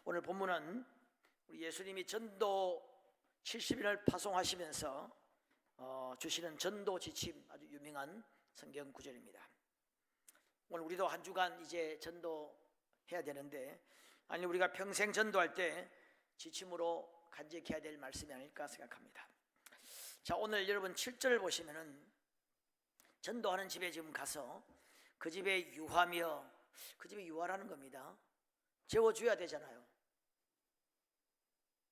오늘 본문은 우리 예수님이 전도 70인을 파송하시면서 주시는 전도 지침, 아주 유명한 성경 구절입니다. 오늘 우리도 한 주간 이제 전도해야 되는데, 아니 우리가 평생 전도할 때 지침으로 간직해야 될 말씀이 아닐까 생각합니다. 자, 오늘 여러분 7절을 보시면은 전도하는 집에 지금 가서 그 집에 유하며, 그 집에 유하라는 겁니다. 재워줘야 되잖아요.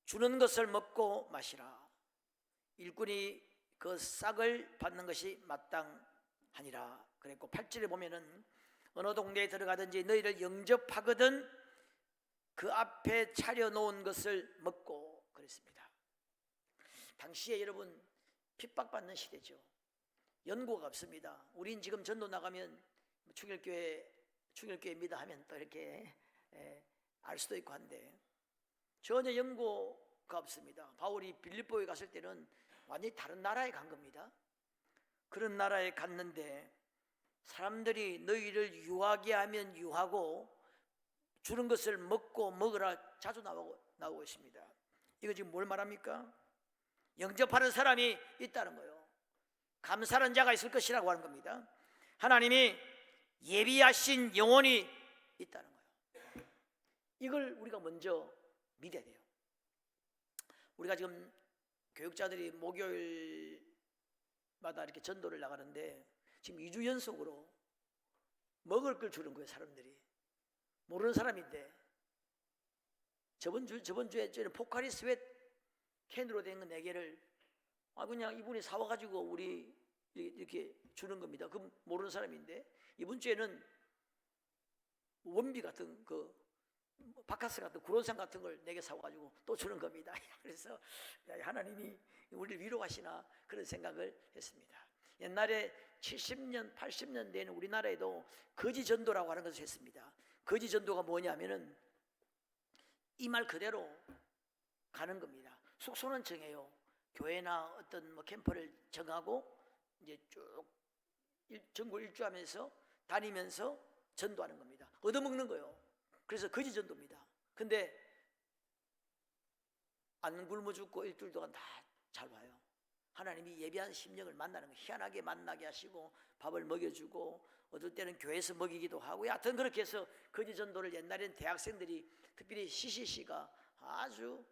주는 것을 먹고 마시라. 일꾼이 그 싹을 받는 것이 마땅하니라 그랬고, 8절에 보면은 어느 동네에 들어가든지 너희를 영접하거든 그 앞에 차려놓은 것을 먹고 그랬습니다. 당시에 여러분 핍박받는 시대죠. 연고가 없습니다. 우린 지금 전도 나가면 충일교회입니다 하면 또 이렇게 알 수도 있고 한데, 전혀 연고가 없습니다. 바울이 빌립보에 갔을 때는 완전히 다른 나라에 간 겁니다. 그런 나라에 갔는데 사람들이 너희를 유하게 하면 유하고 주는 것을 먹고 먹으라 자주 나오고 있습니다. 이거 지금 뭘 말합니까? 영접하는 사람이 있다는 거예요. 감사하는 자가 있을 것이라고 하는 겁니다. 하나님이 예비하신 영혼이 있다는 거예요. 이걸 우리가 먼저 믿어야 돼요. 우리가 지금 교육자들이 목요일마다 이렇게 전도를 나가는데 지금 2주 연속으로 먹을 걸 주는 거예요. 사람들이 모르는 사람인데, 저번 주에 저는 포카리 스웨트 캔으로 된 거 4개를 그냥 이분이 사와가지고 우리 이렇게 주는 겁니다. 그 모르는 사람인데, 이번 주에는 원비 같은 바카스 같은 구론산 같은 걸 4개 사와가지고 또 주는 겁니다. 그래서 하나님이 우리를 위로하시나 그런 생각을 했습니다. 옛날에 70년, 80년 되는 우리나라에도 거지 전도라고 하는 것을 했습니다. 거지 전도가 뭐냐면은 이 말 그대로 가는 겁니다. 숙소는 정해요. 교회나 어떤 캠프를 정하고 이제 쭉 전국 일주하면서 다니면서 전도하는 겁니다. 얻어먹는 거예요. 그래서 거지 전도입니다. 근데 안 굶어 죽고 일주일 동안 다 잘 와요. 하나님이 예비한 심령을 만나는 거, 희한하게 만나게 하시고 밥을 먹여주고 어떨 때는 교회에서 먹이기도 하고, 하여튼 그렇게 해서 거지 전도를 옛날에는 대학생들이 특별히 CCC가 아주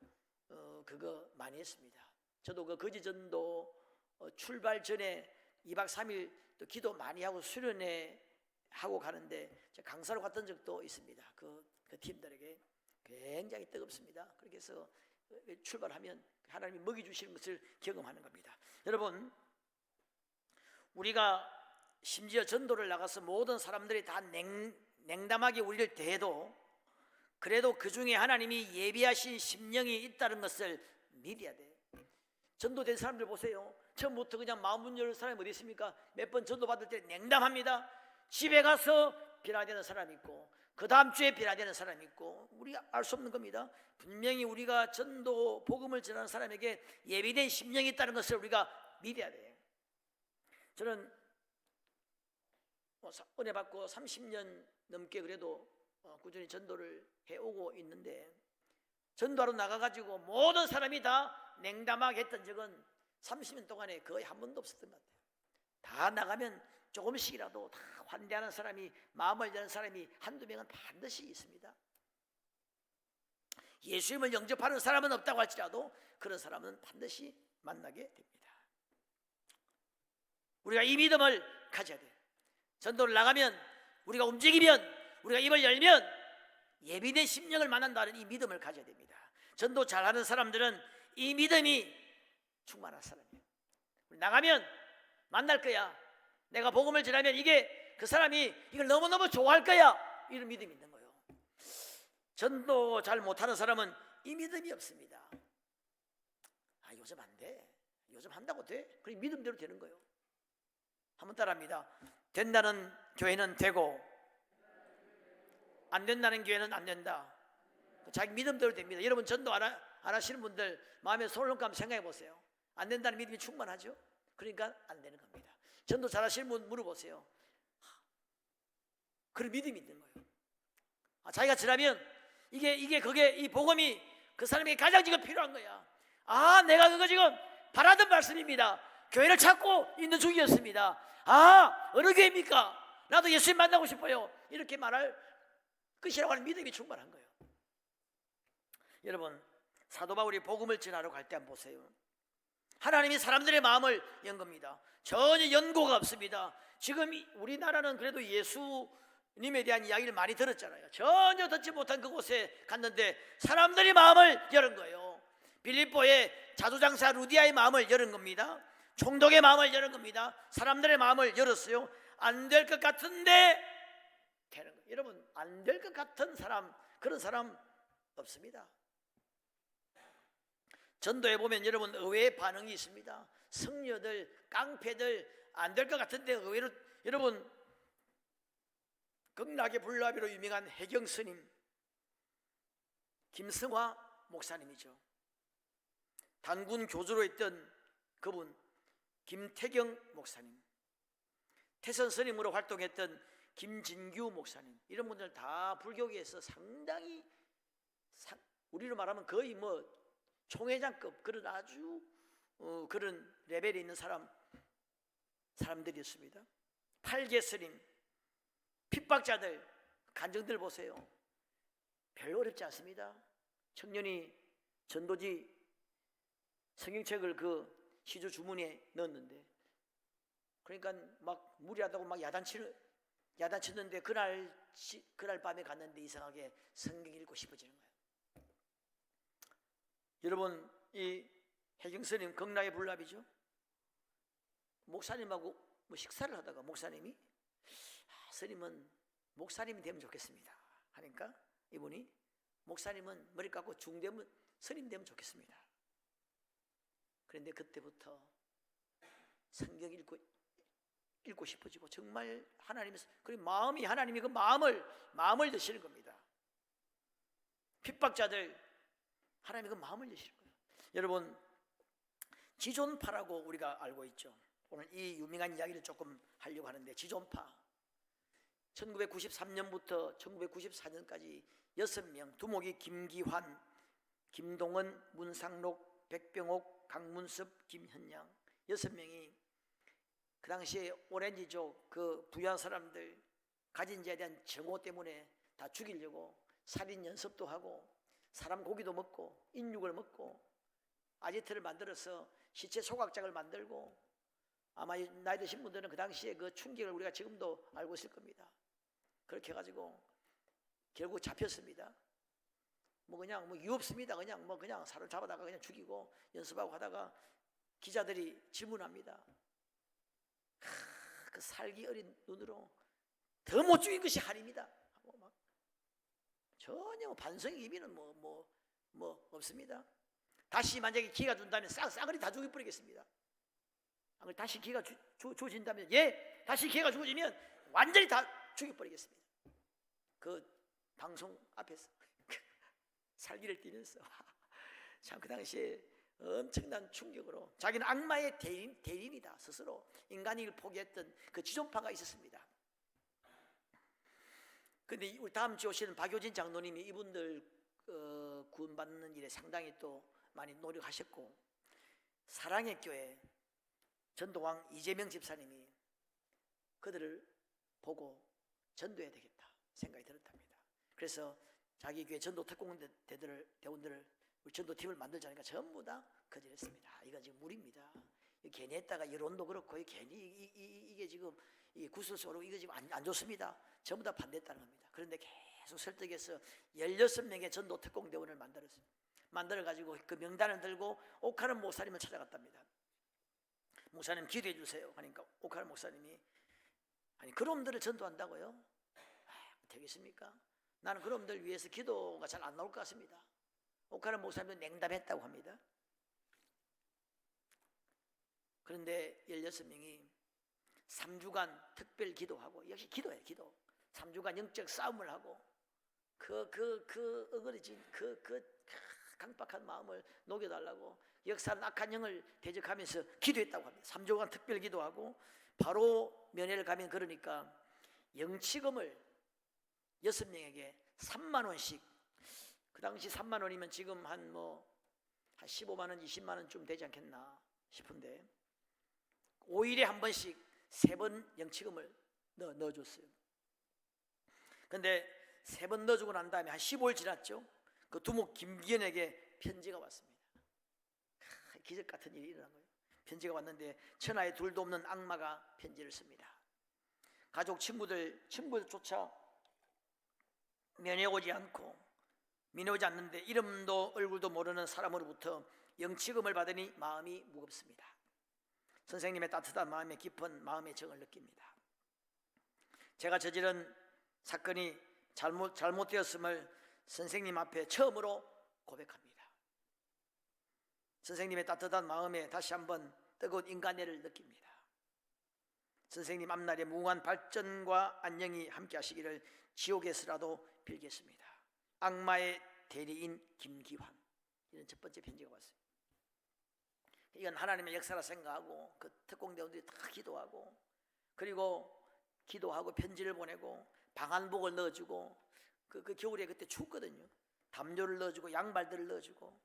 그거 많이 했습니다. 저도 그 거지 전도 출발 전에 2박 3일 또 기도 많이 하고 수련회 하고 가는데 강사로 갔던 적도 있습니다. 그 팀들에게 굉장히 뜨겁습니다. 그렇게 해서 출발하면 하나님이 먹이 주시는 것을 경험하는 겁니다. 여러분, 우리가 심지어 전도를 나가서 모든 사람들이 다 냉담하게 우리를 대해도 그래도 그 중에 하나님이 예비하신 심령이 있다는 것을 믿어야 돼요. 전도된 사람들 보세요. 처음부터 그냥 마음 문 열는 사람이 어디 있습니까? 몇 번 전도 받을 때 냉담합니다. 집에 가서 변화되는 사람이 있고 그 다음 주에 변화되는 사람이 있고, 우리가 알 수 없는 겁니다. 분명히 우리가 전도 복음을 전하는 사람에게 예비된 심령이 있다는 것을 우리가 믿어야 돼요. 저는 은혜 받고 30년 넘게 그래도 꾸준히 전도를 해오고 있는데, 전도하러 나가가지고 모든 사람이 다 냉담하게 했던 적은 30년 동안에 거의 한 번도 없었던 것 같아요. 다 나가면 조금씩이라도 다 환대하는 사람이, 마음을 여는 사람이 한두 명은 반드시 있습니다. 예수님을 영접하는 사람은 없다고 할지라도 그런 사람은 반드시 만나게 됩니다. 우리가 이 믿음을 가져야 돼요. 전도를 나가면, 우리가 움직이면, 우리가 입을 열면 예비된 심령을 만난다는 이 믿음을 가져야 됩니다. 전도 잘하는 사람들은 이 믿음이 충만한 사람이에요. 나가면 만날 거야. 내가 복음을 전하면 그 사람이 이걸 너무너무 좋아할 거야. 이런 믿음이 있는 거예요. 전도 잘 못하는 사람은 이 믿음이 없습니다. 요즘 안 돼. 요즘 한다고 돼? 그럼 믿음대로 되는 거예요. 한번 따라합니다. 된다는 교회는 되고 안 된다는 교회는 안 된다. 자기 믿음대로 됩니다. 여러분 전도 안 하시는 분들 마음에 손을 얹고 한번 생각해 보세요. 안 된다는 믿음이 충만하죠? 그러니까 안 되는 겁니다. 전도 잘하시는 분 물어보세요. 그런 믿음이 있는 거예요. 자기가 잘하면 그게 이 복음이 그 사람에게 가장 지금 필요한 거야. 아, 내가 그거 지금 바라던 말씀입니다. 교회를 찾고 있는 중이었습니다. 아, 어느 교회입니까? 나도 예수님 만나고 싶어요. 이렇게 말할 것이라고 하는 믿음이 충만한 거예요. 여러분, 사도 바울이 복음을 전하러 갈 때 한번 보세요. 하나님이 사람들의 마음을 연 겁니다. 전혀 연고가 없습니다. 지금 우리나라는 그래도 예수님에 대한 이야기를 많이 들었잖아요. 전혀 듣지 못한 그곳에 갔는데 사람들이 마음을 열은 거예요. 빌립보의 자두장사 루디아의 마음을 열은 겁니다. 총독의 마음을 열은 겁니다. 사람들의 마음을 열었어요. 안 될 것 같은데 되는 거예요. 여러분, 안 될 것 같은 사람, 그런 사람 없습니다. 전도에 보면 여러분 의외의 반응이 있습니다. 성녀들, 깡패들 안 될 것 같은데 의외로 여러분 극락의 불나비로 유명한 해경 스님 김성화 목사님이죠. 단군 교주로 있던 그분 김태경 목사님, 태선 스님으로 활동했던 김진규 목사님, 이런 분들 다 불교계에서 상당히 우리로 말하면 거의 뭐 총회장급 그런 아주 그런 레벨이 있는 사람들이었습니다. 팔계 스님, 핍박자들, 간증들 보세요. 별로 어렵지 않습니다. 청년이 전도지 성경책을 그 시주 주문에 넣었는데, 그러니까 막 무리하다고 막 야단치는데 그날 밤에 갔는데 이상하게 성경 읽고 싶어지는 거예요. 여러분, 이 해경스님 극락의 불납이죠. 목사님하고 뭐 식사를 하다가 목사님이 스님은 목사님이 되면 좋겠습니다 하니까 이분이 목사님은 머리 깎고 중되면 스님 되면 좋겠습니다. 그런데 그때부터 성경 읽고 싶어지고 정말 하나님의 그리고 마음이 하나님이 그 마음을 여시는 겁니다. 핍박자들 하나님이 그 마음을 여시는 거예요. 여러분, 지존파라고 우리가 알고 있죠. 오늘 이 유명한 이야기를 조금 하려고 하는데, 지존파 1993년부터 1994년까지 6명, 두목이 김기환, 김동은, 문상록, 백병옥, 강문섭, 김현양 6명이 그 당시에 오렌지족 그 부유한 사람들 가진 자에 대한 정오 때문에 다 죽이려고 살인 연습도 하고 사람 고기도 먹고 인육을 먹고 아지트를 만들어서 시체 소각장을 만들고, 아마 나이 드신 분들은 그 당시에 그 충격을 우리가 지금도 알고 있을 겁니다. 그렇게 해가지고 결국 잡혔습니다. 뭐 그냥 뭐 이유 없습니다. 그냥 사람 잡아다가 그냥 죽이고 연습하고 하다가 기자들이 질문합니다. 그 살기 어린 눈으로 더 못 죽인 것이 한입니다 하고 막 전혀 반성의 의미는 뭐 없습니다. 다시 만약에 기회가 준다면 싸그리 다 죽여버리겠습니다. 다시 기회가 주어진다면, 다시 기회가 주어지면 완전히 다 죽여버리겠습니다. 그 방송 앞에서 살기를 띠면서 참 그 당시에 엄청난 충격으로 자기는 악마의 대인이다 스스로 인간을 포기했던 그 지존파가 있었습니다. 그런데 우리 다음 주에 오시는 박효진 장로님이 이분들 구원받는 일에 상당히 또 많이 노력하셨고, 사랑의 교회 전도왕 이재명 집사님이 그들을 보고 전도해야 되겠다 생각이 들었답니다. 그래서 자기 교회 전도 특공대원들을 우리 전도팀을 만들자니까 전부 다 거절했습니다. 이거 지금 무리입니다. 괜히 했다가 여론도 그렇고 괜히 이게 지금 이 구설수로 이거 지금 안 좋습니다. 전부 다 반대했다는 겁니다. 그런데 계속 설득해서 16명의 전도 특공대원을 만들어가지고 그 명단을 들고 옥하는 목사님을 찾아갔답니다. 목사님 기도해 주세요 하니까 옥하는 목사님이, 아니 그놈들을 전도한다고요? 되겠습니까? 나는 그놈들 위해서 기도가 잘 안 나올 것 같습니다. 옥하는 목사님도 냉담했다고 합니다. 그런데 16명이 3주간 특별 기도하고, 역시 기도예요, 기도. 3주간 영적 싸움을 하고 그 어그러진 그 강박한 마음을 녹여달라고 역사는 악한 영을 대적하면서 기도했다고 합니다. 3주간 특별 기도하고 바로 면회를 가면, 그러니까 영치금을 6명에게 3만 원씩 그 당시 3만 원이면 지금 한 15만 원, 20만 원쯤 되지 않겠나 싶은데 5일에 한 번씩 3번 영치금을 넣어줬어요. 근데 3번 넣어주고 난 다음에 한 15일 지났죠. 그 두목 김기현에게 편지가 왔습니다. 기적 같은 일이 일어난 거예요. 편지가 왔는데 천하에 둘도 없는 악마가 편지를 씁니다. 가족 친구들조차 면회오지 않는데 이름도 얼굴도 모르는 사람으로부터 영치금을 받으니 마음이 무겁습니다. 선생님의 따뜻한 마음에 깊은 마음의 정을 느낍니다. 제가 저지른 사건이 잘못되었음을 선생님 앞에 처음으로 고백합니다. 선생님의 따뜻한 마음에 다시 한번 뜨거운 인간애를 느낍니다. 선생님 앞날에 무궁한 발전과 안녕이 함께 하시기를 지옥에서라도 빌겠습니다. 악마의 대리인 김기환. 이런 첫 번째 편지가 왔어요. 이건 하나님의 역사라 생각하고 그 특공대원들이 다 기도하고 그리고 기도하고 편지를 보내고 방한복을 넣어주고 그 겨울에 그때 춥거든요. 담요를 넣어주고 양말들을 넣어주고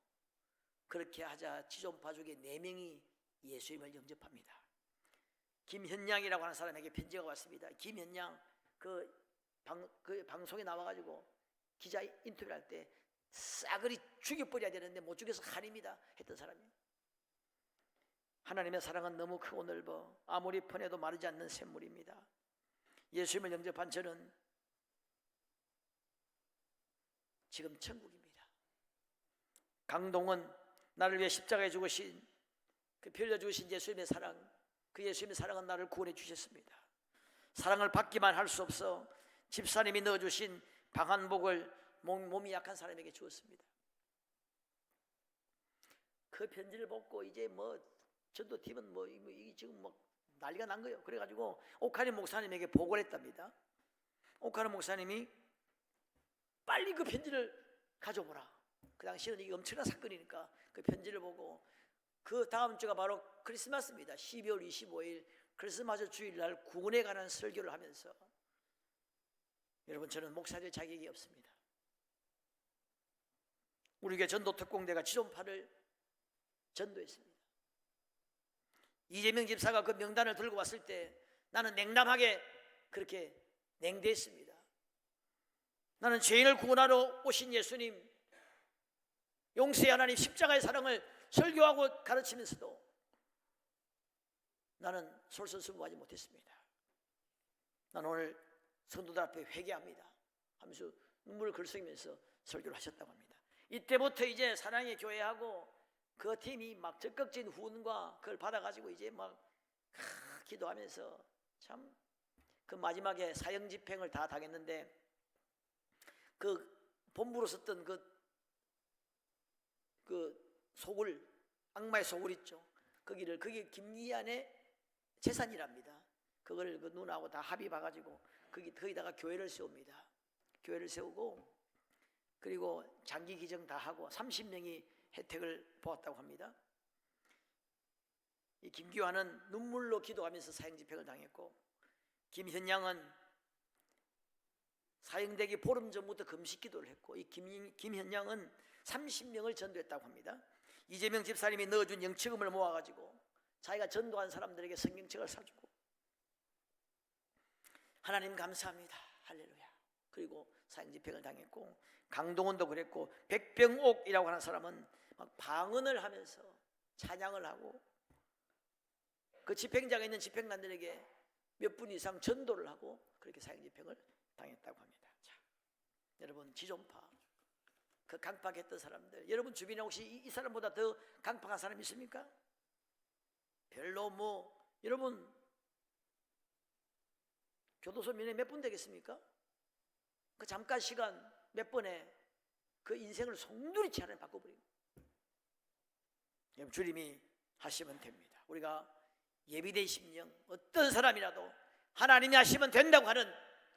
그렇게 하자 지존파족의 4명이 예수님을 영접합니다. 김현양이라고 하는 사람에게 편지가 왔습니다. 김현양 그 방송에 나와가지고 기자 인터뷰를 할 때 싸그리 죽여버려야 되는데 못 죽여서 한입니다 했던 사람이에요. 하나님의 사랑은 너무 크고 넓어 아무리 퍼내도 마르지 않는 샘물입니다. 예수님을 영접한 저는 지금 천국입니다. 강동은 나를 위해 십자가에 죽으신 빌려 주신 예수님의 사랑, 그 예수님의 사랑은 나를 구원해 주셨습니다. 사랑을 받기만 할 수 없어 집사님이 넣어주신 방한복을 몸이 약한 사람에게 주었습니다. 그 편지를 받고 이제 전도팀은 이게 지금 난리가 난 거예요. 그래가지고 옥하림 목사님에게 보고를 했답니다. 옥하림 목사님이 빨리 그 편지를 가져보라. 그 당시에는 이게 엄청난 사건이니까 그 편지를 보고 그 다음 주가 바로 크리스마스입니다. 12월 25일 크리스마스 주일날 구원에 관한 설교를 하면서 여러분 저는 목사 될 자격이 없습니다. 우리 교회 전도특공대가 지존파를 전도했습니다. 이재명 집사가 그 명단을 들고 왔을 때 나는 냉담하게 그렇게 냉대했습니다. 나는 죄인을 구원하러 오신 예수님, 용서의 하나님 십자가의 사랑을 설교하고 가르치면서도 나는 솔선수범하지 못했습니다. 나는 오늘 성도들 앞에 회개합니다 하면서 눈물을 글썽이면서 설교를 하셨다고 합니다. 이때부터 이제 사랑의 교회하고 그 팀이 막 적극적인 후원과 그걸 받아가지고 이제 막 기도하면서 참 그 마지막에 사형 집행을 다 당했는데 그 본부로 썼던 그 소굴, 악마의 소굴 있죠. 그게 김기환의 재산이랍니다. 그걸 그 누나하고 다 합의 봐가지고 거기다가 교회를 세웁니다. 교회를 세우고 그리고 장기 기증 다 하고 30명이 혜택을 보았다고 합니다. 이 김기환은 눈물로 기도하면서 사형 집행을 당했고 김현양은 사형되기 보름 전부터 금식 기도를 했고 이 김현양은 30명을 전도했다고 합니다. 이재명 집사님이 넣어준 영치금을 모아가지고 자기가 전도한 사람들에게 성경책을 사주고 하나님 감사합니다. 할렐루야. 그리고 사형 집행을 당했고 강동원도 그랬고 백병옥이라고 하는 사람은 막 방언을 하면서 찬양을 하고 그 집행장에 있는 집행관들에게 몇 분 이상 전도를 하고 그렇게 사형 집행을 당했다고 합니다. 자, 여러분 지존파 그 강팍했던 사람들 여러분 주변에 혹시 이 사람보다 더 강팍한 사람 있습니까? 별로 여러분 교도소 면회 몇 분 되겠습니까? 그 잠깐 시간 몇 번에 그 인생을 송두리째 하나님 바꿔버립니다. 여러분 주님이 하시면 됩니다. 우리가 예비된 심령 어떤 사람이라도 하나님이 하시면 된다고 하는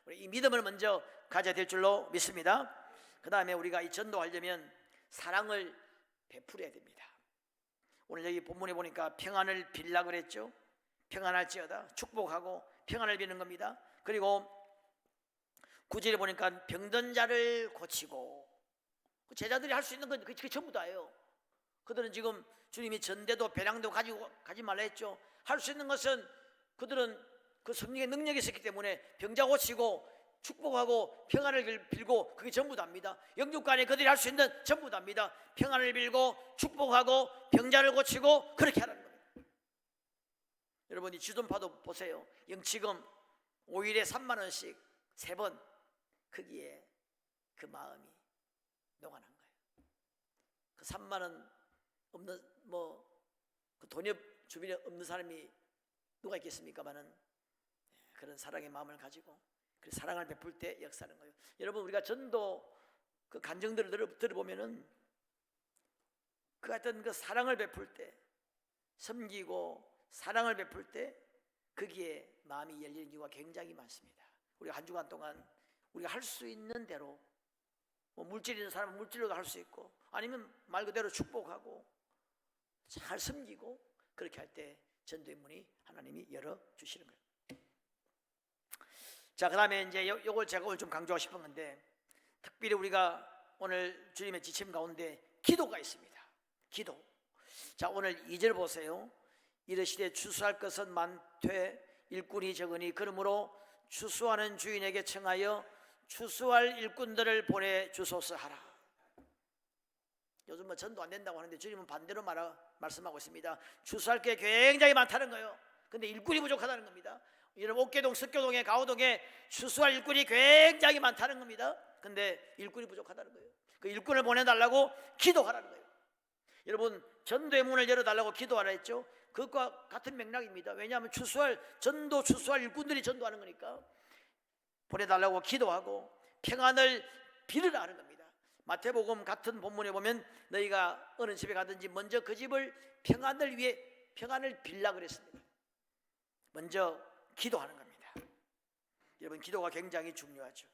우리 이 믿음을 먼저 가져야 될 줄로 믿습니다. 그 다음에 우리가 이 전도하려면 사랑을 베풀어야 됩니다. 오늘 여기 본문에 보니까 평안을 빌라 그랬죠. 평안할지어다 축복하고 평안을 비는 겁니다. 그리고 9절에 보니까 병든 자를 고치고 제자들이 할 수 있는 건 그게 전부 다예요. 그들은 지금 주님이 전대도 배낭도 가지 말라 했죠. 할 수 있는 것은 그들은 그 성령의 능력이 있었기 때문에 병자 고치고 축복하고 평안을 빌고 그게 전부 다입니다. 영육간에 그들이 할 수 있는 전부 다입니다. 평안을 빌고 축복하고 병자를 고치고 그렇게 하라는 거예요. 여러분 이 지존파도 보세요. 영치금 5일에 3만 원씩 3번, 거기에 그 마음이 녹아난 거예요. 그 3만 원 없는 그 돈이 주변에 없는 사람이 누가 있겠습니까마는 그런 사랑의 마음을 가지고 그 사랑을 베풀 때 역사하는 거예요. 여러분 우리가 전도 그 간증들을 들어보면은 그 같은 그 사랑을 베풀 때, 섬기고 사랑을 베풀 때 거기에 마음이 열리는 경우가 굉장히 많습니다. 우리가 한 주간 동안 우리가 할 수 있는 대로 물질 있는 사람은 물질로도 할 수 있고 아니면 말 그대로 축복하고 잘 섬기고 그렇게 할 때 전도의 문이 하나님이 열어주시는 거예요. 자, 그 다음에 이제 요걸 제가 오늘 좀 강조하고 싶은 건데, 특별히 우리가 오늘 주님의 지침 가운데 기도가 있습니다. 기도. 자, 오늘 2절 보세요. 이르시되 추수할 것은 많되 일꾼이 적으니 그러므로 추수하는 주인에게 청하여 추수할 일꾼들을 보내주소서 하라. 요즘 전도 안 된다고 하는데 주님은 반대로 말씀하고 있습니다. 추수할 게 굉장히 많다는 거예요. 근데 일꾼이 부족하다는 겁니다. 여러분 옥계동, 석교동에, 가오동에 추수할 일꾼이 굉장히 많다는 겁니다. 근데 일꾼이 부족하다는 거예요. 그 일꾼을 보내달라고 기도하라는 거예요. 여러분 전도의 문을 열어달라고 기도하라 했죠. 그것과 같은 맥락입니다. 왜냐하면 추수할 일꾼들이 전도하는 거니까 보내달라고 기도하고 평안을 빌으라 하는 겁니다. 마태복음 같은 본문에 보면 너희가 어느 집에 가든지 먼저 그 집을 평안을 위해 평안을 빌라 그랬습니다. 먼저 기도하는 겁니다. 여러분 기도가 굉장히 중요하죠.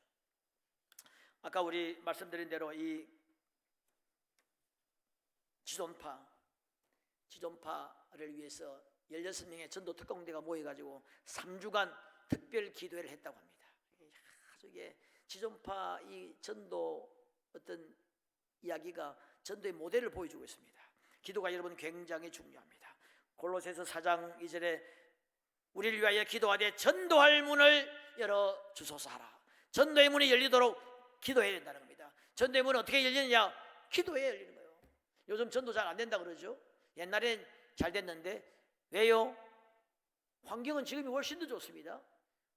아까 우리 말씀드린 대로 이 지존파를 위해서 16명의 전도 특공대가 모여가지고 3주간 특별 기도회를 했다고 합니다. 아주 이게 지존파 이 전도 어떤 이야기가 전도의 모델을 보여주고 있습니다. 기도가 여러분 굉장히 중요합니다. 골로새서 4장 2절에 우리를 위하여 기도하되 전도할 문을 열어 주소서 하라. 전도의 문이 열리도록 기도해야 된다는 겁니다. 전도의 문은 어떻게 열리느냐? 기도해야 열리는 거예요. 요즘 전도 잘 안 된다 그러죠. 옛날엔 잘 됐는데 왜요? 환경은 지금이 훨씬 더 좋습니다.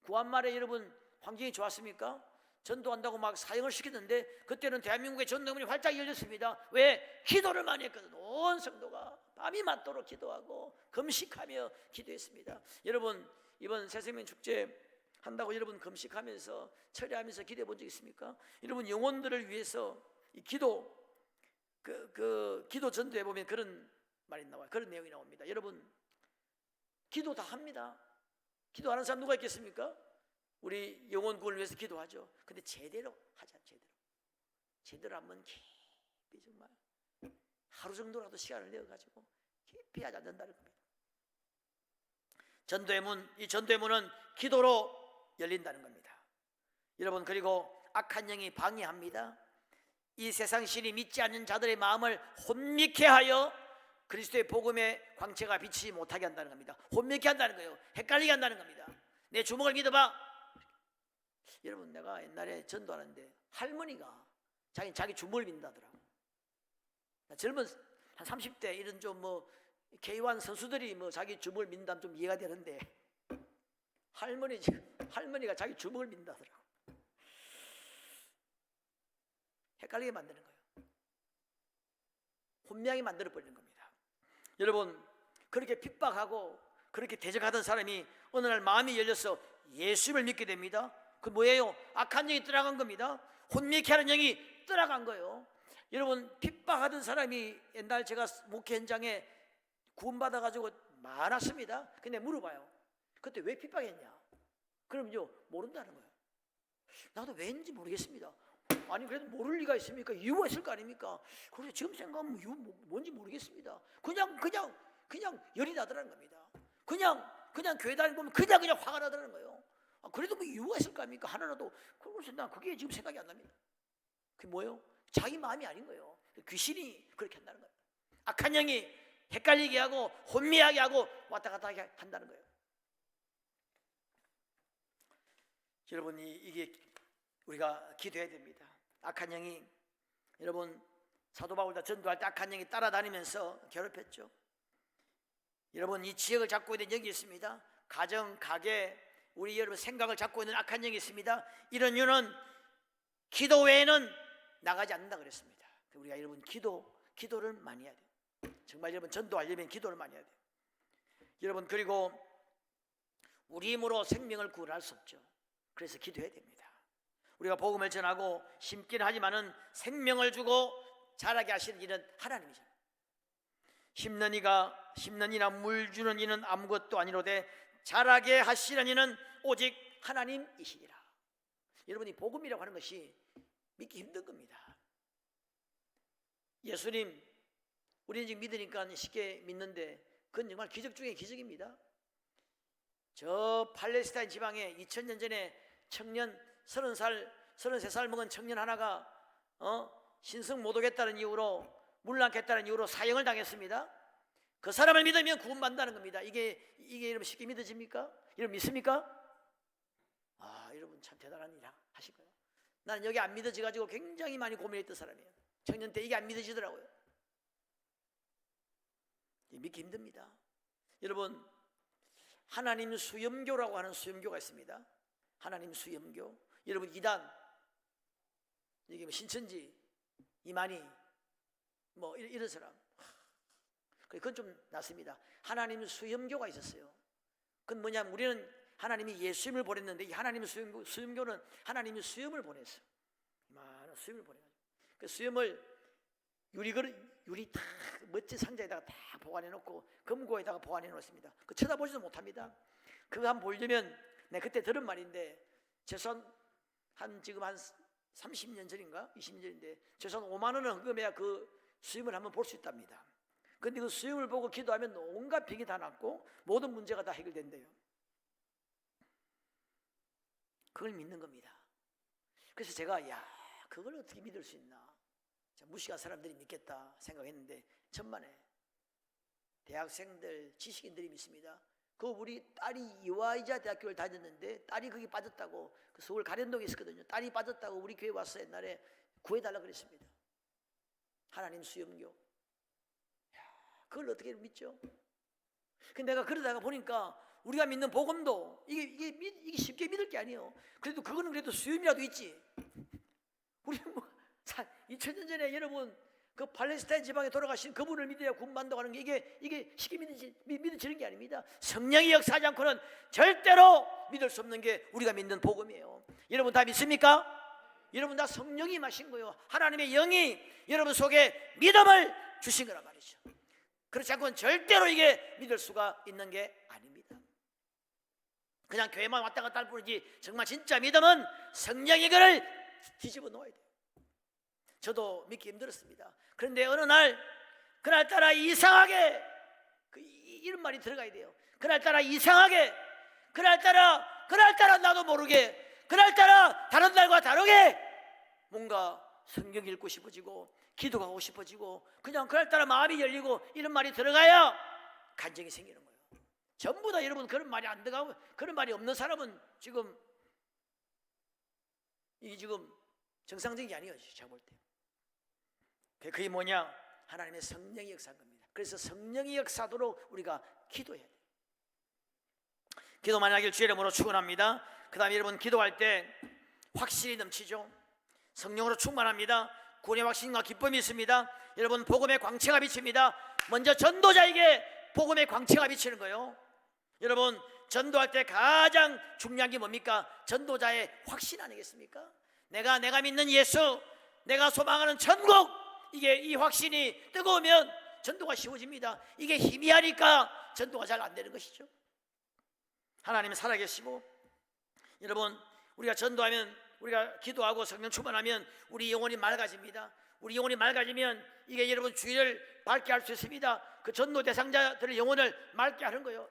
구한말에 여러분 환경이 좋았습니까? 전도한다고 막 사형을 시켰는데 그때는 대한민국의 전도의 문이 활짝 열렸습니다. 왜? 기도를 많이 했거든. 온 성도가 밤이 맞도록 기도하고 금식하며 기도했습니다. 여러분 이번 새생명 축제 한다고 여러분 금식하면서 철회하면서 기도해 본 적 있습니까? 여러분 영혼들을 위해서 이 기도 기도 전도해 보면 그런 말이 나와요. 그런 내용이 나옵니다. 여러분 기도 다 합니다. 기도하는 사람 누가 있겠습니까? 우리 영혼 구원을 위해서 기도하죠. 근데 제대로 하자. 제대로 하면 깊이 정말 하루 정도라도 시간을 내어가지고 깊이 하지 않는다는 겁니다. 이 전도의 문은 기도로 열린다는 겁니다. 여러분 그리고 악한 영이 방해합니다. 이 세상 신이 믿지 않는 자들의 마음을 혼미케 하여 그리스도의 복음의 광채가 비치지 못하게 한다는 겁니다. 혼미케 한다는 거예요. 헷갈리게 한다는 겁니다. 내 주먹을 믿어봐. 여러분 내가 옛날에 전도하는데 할머니가 자기 주먹을 믿는다더라고. 젊은 한 30대 이런 좀 K1 선수들이 자기 주먹을 믿는다면 좀 이해가 되는데 할머니가 자기 주먹을 믿는다더라고. 헷갈리게 만드는 거예요. 혼미하게 만들어 버리는 겁니다. 여러분 그렇게 핍박하고 그렇게 대적하던 사람이 어느 날 마음이 열려서 예수님을 믿게 됩니다. 그 뭐예요? 악한 영이 떠나간 겁니다. 혼미케 하는 영이 떠나간 거예요. 여러분 핍박하던 사람이 옛날 제가 목회 현장에 구원받아가지고 많았습니다. 근데 물어봐요. 그때 왜 핍박했냐? 그럼요 모른다는 거예요. 나도 왜인지 모르겠습니다. 아니 그래도 모를 리가 있습니까? 이유가 있을 거 아닙니까? 그래서 지금 생각하면 이유 뭔지 모르겠습니다. 그냥 열이 나더라는 겁니다. 그냥 교회 다니면 그냥 화가 나더라는 거예요. 그래도 뭐 이유가 있을 거 아닙니까? 하나라도. 그래서 난 그게 지금 생각이 안 납니다. 그게 뭐예요? 자기 마음이 아닌 거예요. 귀신이 그렇게 한다는 거예요. 악한 영이 헷갈리게 하고 혼미하게 하고 왔다 갔다 하게 한다는 거예요. 여러분, 이게 우리가 기도해야 됩니다. 악한 영이, 여러분, 사도 바울도 전도할 때 악한 영이 따라다니면서 괴롭혔죠. 여러분, 이 지역을 잡고 있는 영이 있습니다. 가정, 가게, 우리 여러분 생각을 잡고 있는 악한 영이 있습니다. 이런 이유는 기도 외에는 나가지 않는다 그랬습니다. 우리가 여러분 기도를 많이 해야 돼요. 정말 여러분 전도하려면 기도를 많이 해야 돼요. 여러분, 그리고 우리 힘으로 생명을 구원할 수 없죠. 그래서 기도해야 됩니다. 우리가 복음을 전하고 심긴 하지만은 생명을 주고 자라게 하시는 이는 하나님이잖아요. 심는 이나 물 주는 이는 아무것도 아니로되 자라게 하시는 이는 오직 하나님이시니라. 여러분이 복음이라고 하는 것이 믿기 힘든 겁니다. 예수님, 우리는 지금 믿으니까 쉽게 믿는데 그건 정말 기적 중에 기적입니다. 저 팔레스타인 지방에 2000년 전에 청년 33살 먹은 청년 하나가 신성 못 오겠다는 이유로, 물러나겠다는 이유로 사형을 당했습니다. 그 사람을 믿으면 구원받는다는 겁니다. 이게 여러분 쉽게 믿어집니까? 여러분 믿습니까? 여러분 참 대단한 일 하신 거예요. 나는 여기 안 믿어져가지고 굉장히 많이 고민했던 사람이에요. 청년 때 이게 안 믿어지더라고요. 믿기 힘듭니다. 여러분, 하나님 수염교라고 하는 수염교가 있습니다. 하나님 수염교. 여러분, 이단, 여기 신천지, 이만희, 이런 사람, 그건 좀 낫습니다. 하나님 수염교가 있었어요. 그건 뭐냐면 우리는 하나님이 예수님을 보냈는데 이 하나님 수염교는 하나님이 수염을 보냈어요. 많은 수염을 보내가지고 그 수염을 유리 다 멋진 상자에다가 다 보관해 놓고 금고에다가 보관해 놓습니다. 그 쳐다보지도 못합니다. 그거 한번 보려면 내가 그때 들은 말인데 최소한 지금 한 30년 전인가 20년 전인데 최소한 5만 원은 헌금해야 그 수염을 한번 볼 수 있답니다. 그런데 그 수염을 보고 기도하면 온갖 병이 다 낫고 모든 문제가 다 해결된대요. 그걸 믿는 겁니다. 그래서 제가 그걸 어떻게 믿을 수 있나, 무식한 사람들이 믿겠다 생각했는데 천만에 대학생들, 지식인들이 믿습니다. 그 우리 딸이 이화이자 대학교를 다녔는데 딸이 거기 빠졌다고, 그 서울 가련동에 있었거든요. 딸이 빠졌다고 우리 교회 와서 옛날에 구해달라 그랬습니다. 하나님 수염교. 그걸 어떻게 믿죠? 근데 내가 그러다가 보니까 우리가 믿는 복음도 이게 쉽게 믿을 게 아니에요. 그래도 그거는 그래도 수염이라도 있지. 우리 2000년 전에 여러분 그 팔레스타인 지방에 돌아가신 그분을 믿어야 구원받는다고 하는 게 이게 쉽게 믿어지는 게 아닙니다. 성령이 역사하지 않고는 절대로 믿을 수 없는 게 우리가 믿는 복음이에요. 여러분 다 믿습니까? 여러분 다 성령이 마신 거예요. 하나님의 영이 여러분 속에 믿음을 주신 거란 말이죠. 그렇지 않고는 절대로 이게 믿을 수가 있는 게 아닙니다. 그냥 교회만 왔다 갔다 할 뿐이지 정말 진짜 믿음은 성령이 그를 뒤집어 놓아야 돼요. 저도 믿기 힘들었습니다. 그런데 어느 날 그날따라 이상하게 이런 말이 들어가야 돼요. 그날따라 이상하게, 그날따라 나도 모르게, 그날따라 다른 날과 다르게 뭔가 성경 읽고 싶어지고 기도하고 싶어지고 그냥 그날따라 마음이 열리고 이런 말이 들어가야 간증이 생기는 거예요. 전부 다 여러분 그런 말이 안 들어가고 그런 말이 없는 사람은 지금 이게 지금 정상적인 게 아니에요. 제가 볼 때. 그게 뭐냐? 하나님의 성령이 역사한 겁니다. 그래서 성령이 역사도록 우리가 기도해야 돼요. 기도 많이 하길 주의 이름으로 축원합니다. 그 다음에 여러분 기도할 때 확신이 넘치죠. 성령으로 충만합니다. 구원의 확신과 기쁨이 있습니다. 여러분 복음의 광채가 비칩니다. 먼저 전도자에게 복음의 광채가 비치는 거예요. 여러분 전도할 때 가장 중요한 게 뭡니까? 전도자의 확신 아니겠습니까? 내가 믿는 예수, 내가 소망하는 천국, 이 확신이 뜨거우면 전도가 쉬워집니다. 이게 희미하니까 전도가 잘 안 되는 것이죠. 하나님은 살아계시고 여러분 우리가 전도하면, 우리가 기도하고 성령 충만하면 우리 영혼이 맑아집니다. 우리 영혼이 맑아지면 이게 여러분 주의를 밝게 할 수 있습니다. 그 전도 대상자들의 영혼을 맑게 하는 거예요.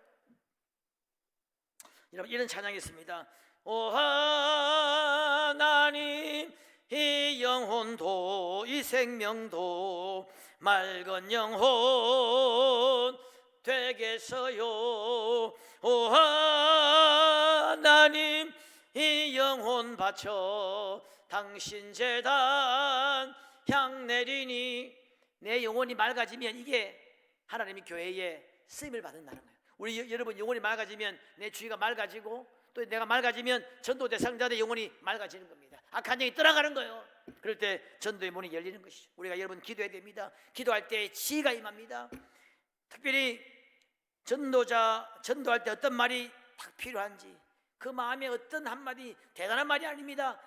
여러분 이런 찬양이 있습니다. 오 하나님 이 영혼도 이 생명도 맑은 영혼 되겠어요. 오 하나님 이 영혼 바쳐 당신 제단 향 내리니. 내 영혼이 맑아지면 이게 하나님이 교회에 쓰임을 받는다는 거예요. 우리 여러분 영혼이 맑아지면 내 주위가 맑아지고 또 내가 맑아지면 전도 대상자들의 영혼이 맑아지는 겁니다. 악한 영이 떠나가는 거예요. 그럴 때 전도의 문이 열리는 것이죠. 우리가 여러분 기도해야 됩니다. 기도할 때 지혜가 임합니다. 특별히 전도할 때 어떤 말이 딱 필요한지, 그 마음에 어떤 한마디 대단한 말이 아닙니다.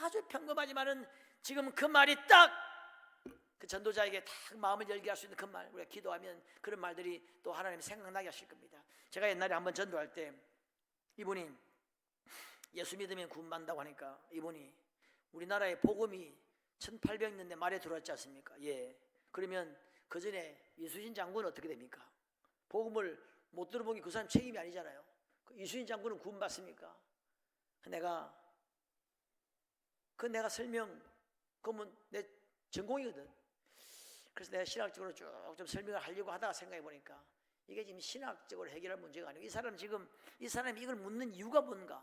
아주 평범하지만은 지금 그 말이 딱 그 전도자에게 딱 마음을 열게 할 수 있는 그 말, 우리가 기도하면 그런 말들이 또 하나님 생각나게 하실 겁니다. 제가 옛날에 한번 전도할 때 이분이 예수 믿으면 구원받는다고 하니까 이분이 우리나라의 복음이 1800년대 말에 들어왔지 않습니까? 예. 그러면 그 전에 이수신 장군은 어떻게 됩니까? 복음을 못 들어본 게 그 사람 책임이 아니잖아요. 이수신 장군은 구원받습니까? 내가 설명, 그러면 내 전공이거든. 그래서 내가 신학적으로 쭉 좀 설명을 하려고 하다가 생각해 보니까 이게 지금 신학적으로 해결할 문제가 아니고 이 사람이 이걸 묻는 이유가 뭔가,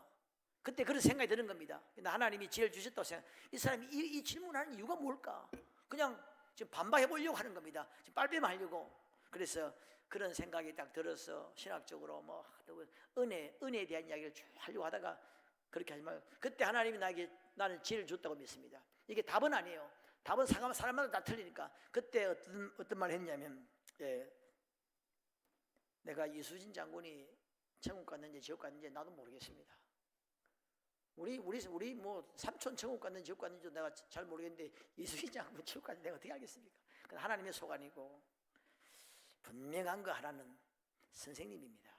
그때 그런 생각이 드는 겁니다. 하나님이 지혜를 주셨다고 생각. 이 사람이 이 질문하는 이유가 뭘까? 그냥 지금 반박해 보려고 하는 겁니다. 지금 빨빼만 하려고. 그래서 그런 생각이 딱 들어서 신학적으로 뭐 은혜에 대한 이야기를 쭉 하려고 하다가 그렇게 하지 말고, 그때 하나님이 나는 지혜를 줬다고 믿습니다. 이게 답은 아니에요. 답은 사람마다 다 틀리니까. 그때 어떤 말을 했냐면, 예, 내가 이수진 장군이 천국 갔는지 지옥 갔는지 나도 모르겠습니다. 우리 뭐 삼촌 천국 갔는지 지옥 갔는지 내가 잘 모르겠는데 이수진 장군 지옥 갔는지 내가 어떻게 알겠습니까? 그건 하나님의 소관이고, 분명한 거 하나는 선생님입니다.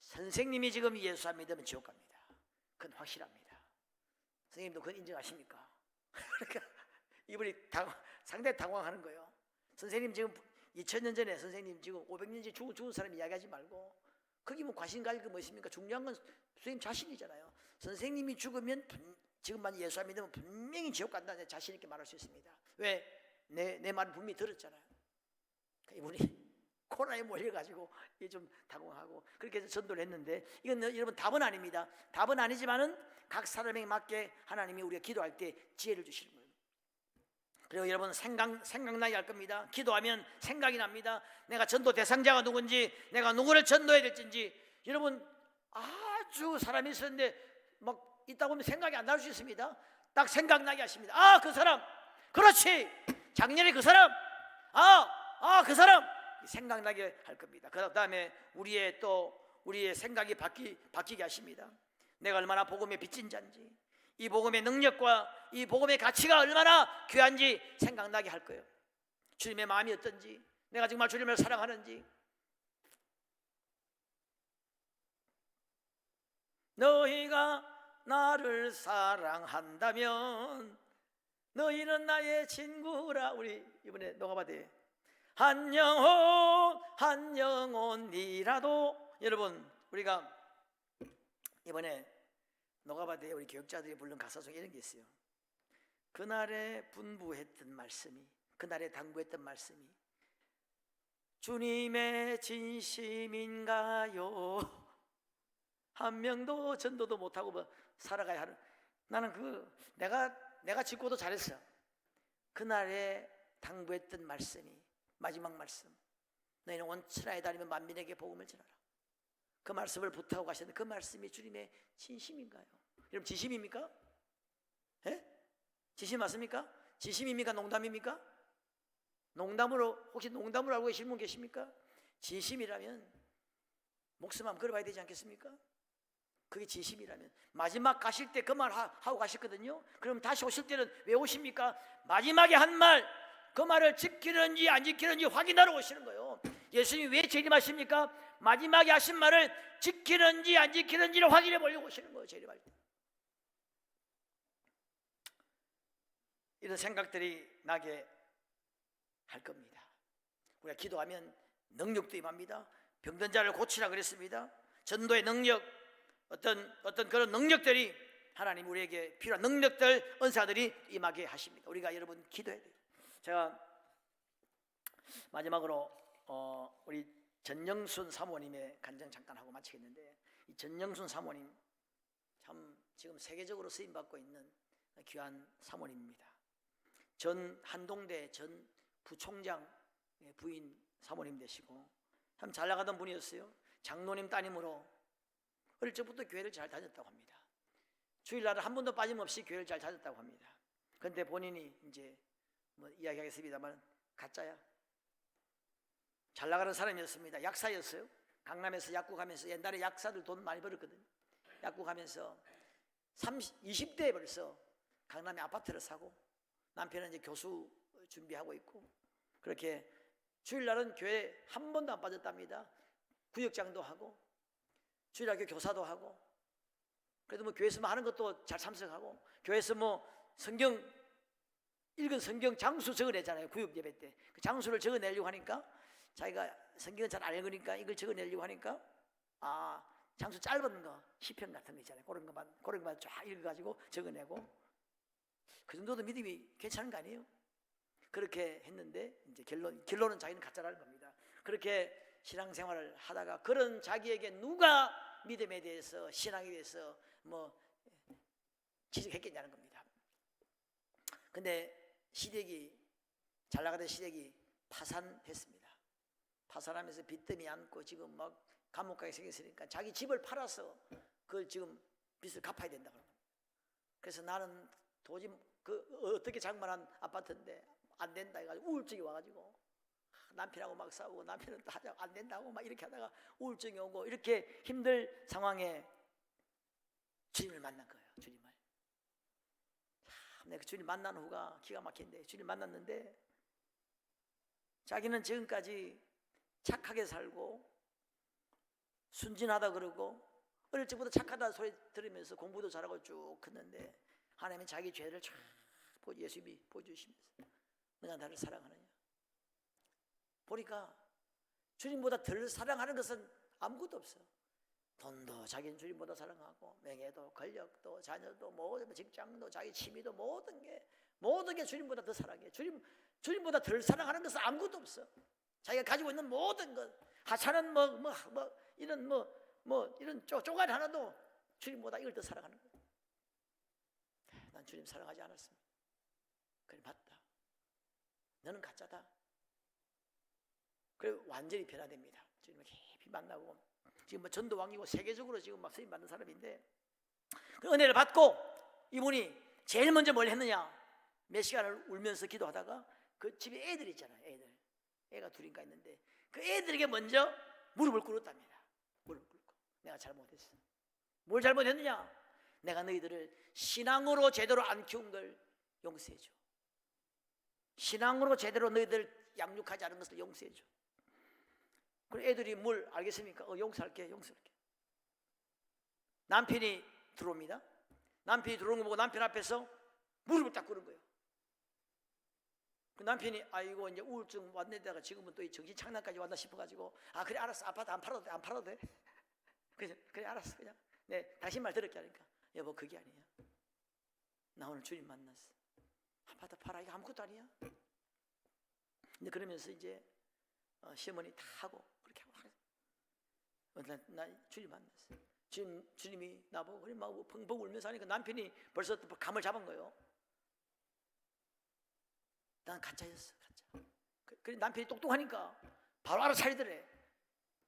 선생님이 지금 예수 안 믿으면 지옥 갑니다. 그건 확실합니다. 선생님도 그건 인정하십니까? 그러니까 이분이 상당히 당황하는 거예요. 선생님 지금 2000년 전에 선생님 지금 500년 전에 죽은 사람 이야기하지 말고, 거기 뭐 관심 가질 거 뭐 있습니까? 중요한 건 선생님 자신이잖아요. 선생님이 죽으면 지금 만약 예수 안 믿으면 분명히 지옥 간다는 자신 있게 말할 수 있습니다. 왜? 내 말은 분명히 들었잖아요. 이분이 코로나에 몰려가지고 이게 좀 당황하고 그렇게 해서 전도를 했는데, 이건 여러분 답은 아닙니다. 답은 아니지만은 각 사람에게 맞게 하나님이 우리가 기도할 때 지혜를 주시는 거예요. 그리고 여러분 생각나게 할 겁니다. 기도하면 생각이 납니다. 내가 전도 대상자가 누군지, 내가 누구를 전도해야 될지. 여러분 아주 사람이 있었는데 막 있다 보면 생각이 안 날 수 있습니다. 딱 생각나게 하십니다. 아, 그 사람, 그렇지, 작년에 그 사람, 그 사람 생각나게 할 겁니다. 그 다음에 우리의 생각이 바뀌게 하십니다. 내가 얼마나 복음에 빚진 자인지, 이 복음의 능력과 이 복음의 가치가 얼마나 귀한지 생각나게 할 거예요. 주님의 마음이 어떤지, 내가 정말 주님을 사랑하는지. 너희가 나를 사랑한다면 너희는 나의 친구라. 우리 이번에 노가바데 한 영혼이라도, 여러분 우리가 이번에 노가바데 우리 교육자들이 부른 가사 중에 이런 게 있어요. 그날에 분부했던 말씀이, 그날에 당부했던 말씀이 주님의 진심인가요? 한 명도 전도도 못하고 뭐 살아가야 하는, 나는 내가 짓고도 잘했어. 그날에 당부했던 말씀이, 마지막 말씀, 너희는 온천하에 다니면 만민에게 복음을 전하라. 그 말씀을 부탁하고 가셨는데 그 말씀이 주님의 진심인가요? 여러분 진심입니까? 예? 진심 맞습니까? 진심입니까? 농담입니까? 혹시 농담으로 알고 계신 분 계십니까? 진심이라면 목숨 한번 걸어봐야 되지 않겠습니까? 그게 진심이라면 마지막 가실 때 그 말 하고 가셨거든요. 그럼 다시 오실 때는 왜 오십니까? 마지막에 한 말, 그 말을 지키는지 안 지키는지 확인하러 오시는 거예요. 예수님이 왜 재림하십니까? 마지막에 하신 말을 지키는지 안 지키는지를 확인해 보려고 오시는 거예요. 재림할 때. 이런 생각들이 나게 할 겁니다. 우리가 기도하면 능력도 임합니다. 병든 자를 고치라 그랬습니다. 전도의 능력, 어떤 그런 능력들이 하나님 우리에게 필요한 능력들, 은사들이 임하게 하십니다. 우리가 여러분 기도해야 돼요. 제가 마지막으로 우리 전영순 사모님의 간증 잠깐 하고 마치겠는데, 이 전영순 사모님 참 지금 세계적으로 쓰임받고 있는 귀한 사모님입니다. 전 한동대 전 부총장 부인 사모님 되시고 참 잘 나가던 분이었어요. 장로님 따님으로 어릴 적부터 교회를 잘 다녔다고 합니다. 주일날은 한 번도 빠짐없이 교회를 잘 다녔다고 합니다. 그런데 본인이 이제 뭐 이야기하겠습니다만 가짜야. 잘 나가는 사람이었습니다. 약사였어요. 강남에서 약국하면서, 옛날에 약사들 돈 많이 벌었거든요. 약국하면서 20대에 벌써 강남에 아파트를 사고, 남편은 이제 교수 준비하고 있고, 그렇게 주일날은 교회 한 번도 안 빠졌답니다. 구역장도 하고 주일학교 교사도 하고, 그래도 뭐 교회에서 뭐 하는 것도 잘 참석하고, 교회에서 뭐 성경 읽은 성경 장수 적어내잖아요. 구역 예배 때 그 장수를 적어내려고 하니까, 자기가 성경은 잘 안 읽으니까 이걸 적어내려고 하니까, 장수 짧은 거 시편 같은 거 있잖아요. 그런 것만 쫙 읽어가지고 적어내고, 그 정도도 믿음이 괜찮은 거 아니에요? 그렇게 했는데 이제 결론은 자기는 가짜라는 겁니다. 그렇게 신앙생활을 하다가 그런 자기에게 누가 믿음에 대해서, 신앙에 대해서 뭐 지적했겠냐는 겁니다. 근데 시댁이, 잘 나가던 시댁이 파산했습니다. 파산하면서 빚더미 안고 지금 막 감옥 가게 생겼으니까 자기 집을 팔아서 그걸 지금 빚을 갚아야 된다고 합니다. 그래서 나는 도저히 어떻게 장만한 아파트인데 안 된다 해가지고 우울증이 와가지고 남편하고 막 싸우고, 남편은 또 하자 안 된다고 막 이렇게 하다가 우울증이 오고, 이렇게 힘들 상황에 주님을 만난 거예요. 주님을. 내가 주님 만난 후가 기가 막힌데, 주님 만났는데 자기는 지금까지 착하게 살고 순진하다 그러고 어릴 적부터 착하다 소리 들으면서 공부도 잘하고 쭉 컸는데, 하나님은 자기 죄를 쫙 예수님이 보여주시면서 내가 나를 사랑하느냐 보니까 주님보다 덜 사랑하는 것은 아무것도 없어. 돈도 자기는 주님보다 사랑하고, 명예도 권력도 자녀도 모든 직장도 자기 취미도 모든 게 주님보다 더 사랑해. 주님보다 덜 사랑하는 것은 아무것도 없어. 자기가 가지고 있는 모든 것, 하찮은 이런 쪼가리 하나도 주님보다 이걸 더 사랑하는 거야. 난 주님 사랑하지 않았습니다. 그래, 맞다. 너는 가짜다. 그래, 완전히 변화됩니다. 주님을 깊이 만나고, 지금 뭐 전도왕이고 세계적으로 지금 막 쓰임 받는 사람인데, 그 은혜를 받고 이분이 제일 먼저 뭘 했느냐? 몇 시간을 울면서 기도하다가 그 집에 애들 있잖아요. 애가 둘인가 있는데 그 애들에게 먼저 무릎을 꿇었답니다. 무릎을 꿇고, 내가 잘못했어. 뭘 잘못했느냐? 내가 너희들을 신앙으로 제대로 안 키운 걸 용서해줘. 신앙으로 제대로 너희들 양육하지 않은 것을 용서해줘. 그럼 애들이 뭘 알겠습니까? 용서할게. 남편이 들어옵니다. 남편이 들어오는 거 보고 남편 앞에서 무릎을 딱 꿇은 거예요. 그 남편이 아이고 이제 우울증 왔는데다가 지금은 또 이 정신 착란까지 왔나 싶어가지고, 그래 알았어, 아파트 안 팔아도 돼. 그래 알았어, 그냥 당신 말 들을게 하니까, 여보 그게 아니야. 나 오늘 주님 만났어. 아파트 팔아, 이거 아무것도 아니야. 근데 그러면서 이제 시어머니 다 하고 그렇게 하고, 나 주님 만났어. 주님이 나보고 그래 막 펑펑 울면서 하니까 남편이 벌써 또 감을 잡은 거예요. 난 가짜였어, 가짜. 그래 남편이 똑똑하니까 바로 알아차리더래.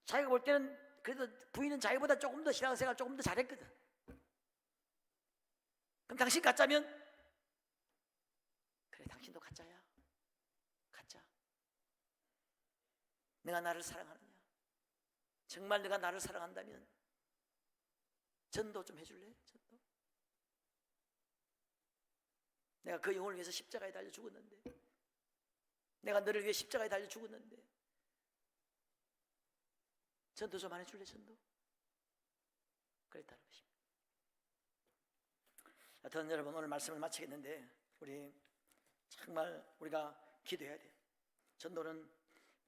자기가 볼 때는 그래도 부인은 자기보다 조금 더 신앙생활 조금 더 잘했거든. 그럼 당신 가짜면, 그래 당신도 가짜야. 가짜. 내가 나를 사랑하느냐? 정말 내가 나를 사랑한다면 전도 좀 해줄래? 전도. 내가 그 영혼을 위해서 십자가에 달려 죽었는데, 내가 너를 위해 십자가에 달려 죽었는데 전도 좀 안 해줄래? 전도. 그랬다는 것입니다. 하여튼 여러분, 오늘 말씀을 마치겠는데, 우리 정말 우리가 기도해야 돼요. 전도는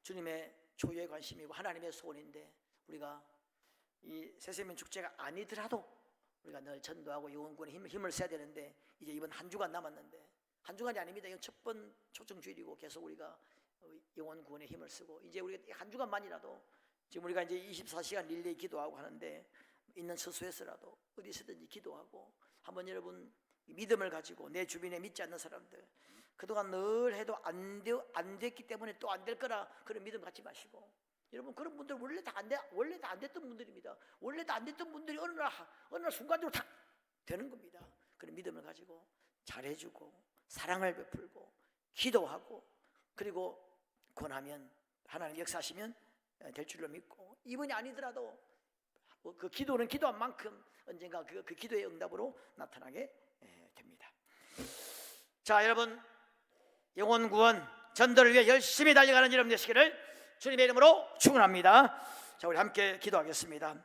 주님의 초유의 관심이고 하나님의 소원인데, 우리가 이 새세민 축제가 아니더라도 우리가 늘 전도하고 영혼구원에 힘을 써야 되는데 이제 이번 한 주간 남았는데, 한 주간이 아닙니다. 이건 첫 번 초청주일이고 계속 우리가 영혼구원에 힘을 쓰고, 이제 우리가 한 주간만이라도 지금 우리가 이제 24시간 릴레이 기도하고 하는데 있는 처소에서라도 어디서든지 기도하고, 한번 여러분 믿음을 가지고 내 주변에 믿지 않는 사람들, 그동안 늘 해도 안 됐기 때문에 또 안 될 거라 그런 믿음 갖지 마시고, 여러분 그런 분들 원래 다 안 됐던 분들입니다. 원래 다 안 됐던 분들이 어느 날 순간적으로 탁 되는 겁니다. 그런 믿음을 가지고 잘해주고 사랑을 베풀고 기도하고, 그리고 권하면 하나님 역사하시면 될 줄로 믿고, 이번이 아니더라도 그 기도는 기도한 만큼 언젠가 그 기도의 응답으로 나타나게 됩니다. 자, 여러분 영혼 구원 전도를 위해 열심히 달려가는 여러분 되시기를 주님의 이름으로 축원합니다. 자, 우리 함께 기도하겠습니다.